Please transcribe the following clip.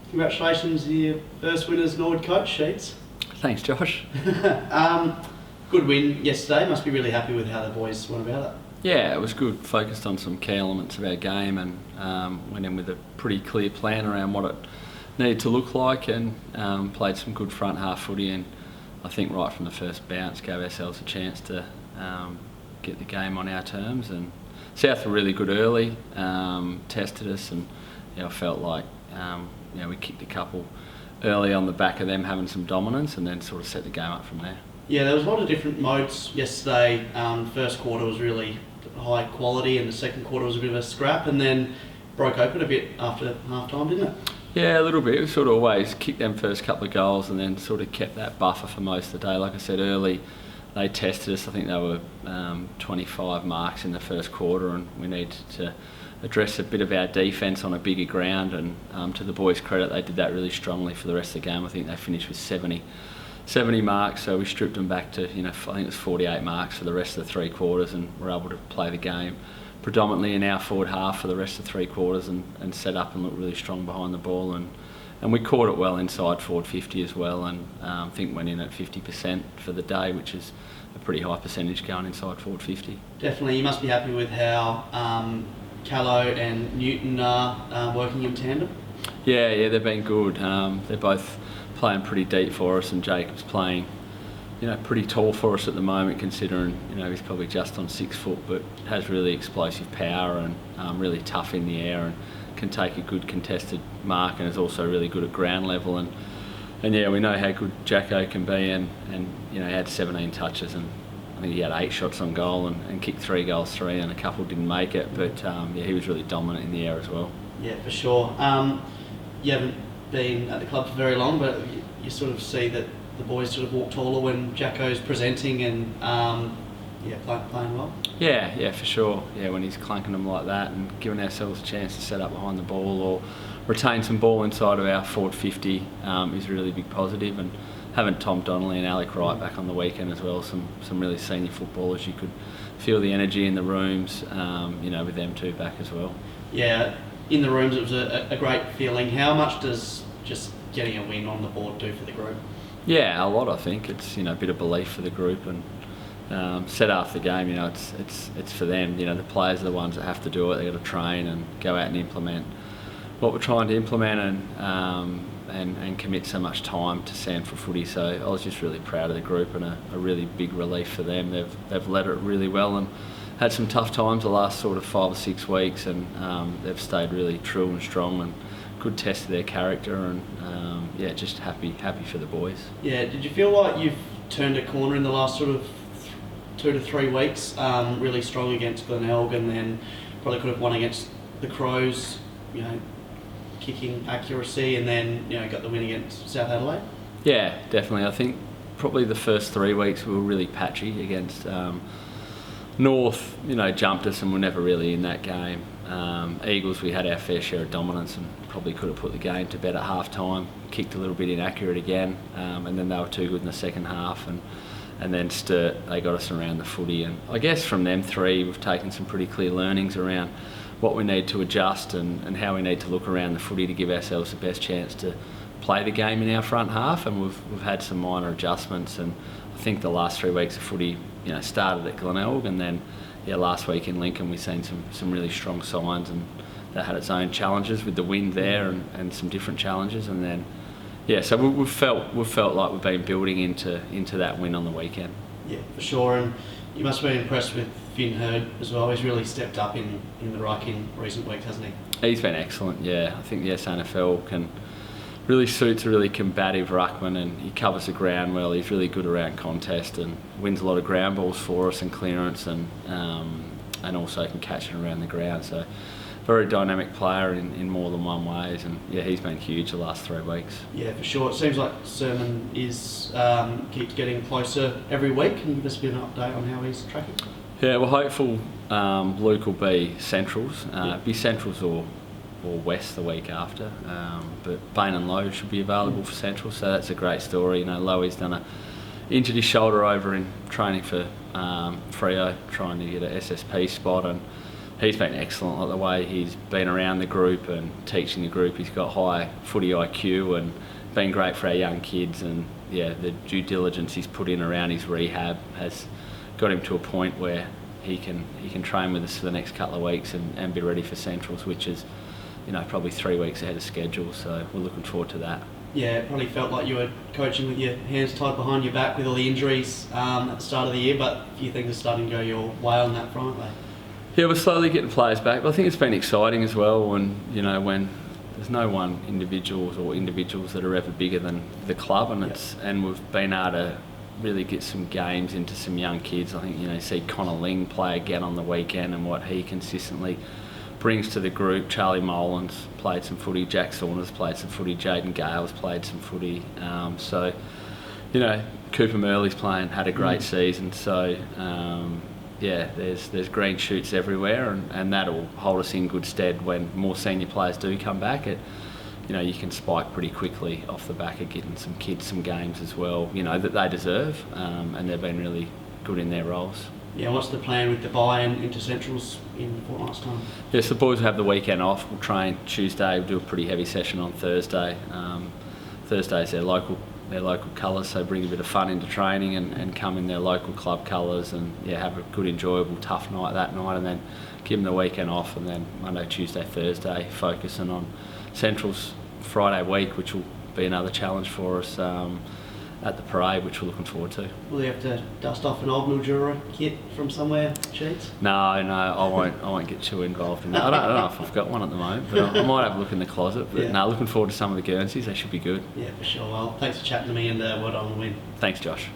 Congratulations on your first win as Norwood coach, Sheeds. Thanks, Josh. Good win yesterday. Must be really happy with how the boys went about it. Yeah, it was good. Focused on some key elements of our game and went in with a pretty clear plan around what it needed to look like, and played some good front half footy, and I think right from the first bounce gave ourselves a chance to get the game on our terms. And South were really good early, tested us, and I felt like we kicked a couple early on the back of them having some dominance, and then sort of set the game up from there. Yeah, there was a lot of different modes yesterday. First quarter was really high quality, and the second quarter was a bit of a scrap, and then broke open a bit after half time, didn't it? Yeah, a little bit. We sort of always kicked them first couple of goals and then sort of kept that buffer for most of the day. Like I said early, they tested us. I think they were 25 marks in the first quarter, and we needed to address a bit of our defence on a bigger ground, and to the boys' credit, they did that really strongly for the rest of the game. I think they finished with 70 marks, so we stripped them back to, I think it was 48 marks for the rest of the three quarters, and were able to play the game predominantly in our forward half for the rest of three quarters, and set up and look really strong behind the ball, and we caught it well inside forward 50 as well, and I think went in at 50% for the day, which is a pretty high percentage going inside forward 50. Definitely, you must be happy with how Callow and Newton are working in tandem. Yeah, they've been good. They're both playing pretty deep for us, and Jacob's playing pretty tall for us at the moment, considering he's probably just on 6 foot, but has really explosive power and really tough in the air, and can take a good contested mark, and is also really good at ground level, and yeah, we know how good Jacko can be, and he had 17 touches, and I think he had 8 shots on goal, and kicked 3 goals, 3, and a couple didn't make it, but he was really dominant in the air as well. Yeah, for sure. You haven't been at the club for very long, but you sort of see that the boys sort of walk taller when Jacko's presenting, and playing well. Yeah, for sure. Yeah, when he's clunking them like that and giving ourselves a chance to set up behind the ball or retain some ball inside of our forward 50 is a really big positive. And having Tom Donnelly and Alec Wright back on the weekend as well, some really senior footballers, you could feel the energy in the rooms, with them two back as well. Yeah, in the rooms it was a great feeling. How much does just getting a win on the board do for the group? Yeah, a lot. I think it's a bit of belief for the group, and said after the game, it's for them. The players are the ones that have to do it. They got to train and go out and implement what we're trying to implement, and commit so much time to Sanford footy. So I was just really proud of the group, and a really big relief for them. They've led it really well and had some tough times the last sort of 5 or 6 weeks, and they've stayed really true and strong, and good test of their character, and just happy for the boys. Yeah, did you feel like you've turned a corner in the last sort of 2 to 3 weeks? Really strong against Glenelg, and then probably could have won against the Crows, kicking accuracy, and then got the win against South Adelaide. Yeah, definitely. I think probably the first 3 weeks we were really patchy against North. Jumped us and were never really in that game. Eagles, we had our fair share of dominance and probably could have put the game to bed at half time. Kicked a little bit inaccurate again, and then they were too good in the second half, and then Sturt, they got us around the footy. And I guess from them 3 we've taken some pretty clear learnings around what we need to adjust, and how we need to look around the footy to give ourselves the best chance to play the game in our front half, and we've had some minor adjustments. And I think the last 3 weeks of footy started at Glenelg, and then last week in Lincoln we've seen some really strong signs, and that had its own challenges with the wind there, and some different challenges, and then so we've felt like we've been building into that win on the weekend. Yeah, for sure. And you must have been impressed with Finn Hurd as well. He's really stepped up in the ruck in recent weeks, hasn't he? He's been excellent. Yeah, I think the SNFL can really suits a really combative ruckman, and he covers the ground well. He's really good around contest and wins a lot of ground balls for us and clearance, and also can catch it around the ground. So very dynamic player in more than one ways, and he's been huge the last 3 weeks. Yeah, for sure. It seems like Sermon is keeps getting closer every week. Can you give us a bit of an update on how he's tracking? Yeah, we're hopeful Luke will be Centrals. Be Centrals or West the week after, but Bain and Lowe should be available for Central, so that's a great story. Lowe's injured his shoulder over in training for Freo, trying to get a SSP spot, and he's been excellent. Like the way he's been around the group and teaching the group. He's got high footy IQ and been great for our young kids. And yeah, the due diligence he's put in around his rehab has got him to a point where he can train with us for the next couple of weeks and be ready for Centrals, which is, you know, probably 3 weeks ahead of schedule. So we're looking forward to that. Yeah, it probably felt like you were coaching with your hands tied behind your back with all the injuries at the start of the year, but a few things are starting to go your way on that front, aren't they? Yeah, we're slowly getting players back, but I think it's been exciting as well when there's no one individuals that are ever bigger than the club, and we've been able to really get some games into some young kids. I think, you see Connor Ling play again on the weekend and what he consistently brings to the group. Charlie Molan's played some footy, Jack Saunders played some footy, Jade and Gale's played some footy. So, Cooper Murley's had a great season. So, there's green shoots everywhere, and that'll hold us in good stead when more senior players do come back. You can spike pretty quickly off the back of getting some kids some games as well, that they deserve, and they've been really good in their roles. Yeah, what's the plan with the buy-in into Centrals in a fortnight's time? Yes, the boys will have the weekend off. We'll train Tuesday. We'll do a pretty heavy session on Thursday. Thursday's their local colours, so bring a bit of fun into training and come in their local club colours and have a good, enjoyable, tough night that night, and then give them the weekend off, and then Monday, Tuesday, Thursday focusing on Centrals Friday week, which will be another challenge for us at the parade, which we're looking forward to. Will you have to dust off an old Mildura kit from somewhere, Sheeds? No, I won't get too involved in that. I don't know if I've got one at the moment, but I might have a look in the closet. But looking forward to some of the Guernseys. They should be good. Yeah, for sure. Well, thanks for chatting to me, and well done on the win. Thanks, Josh.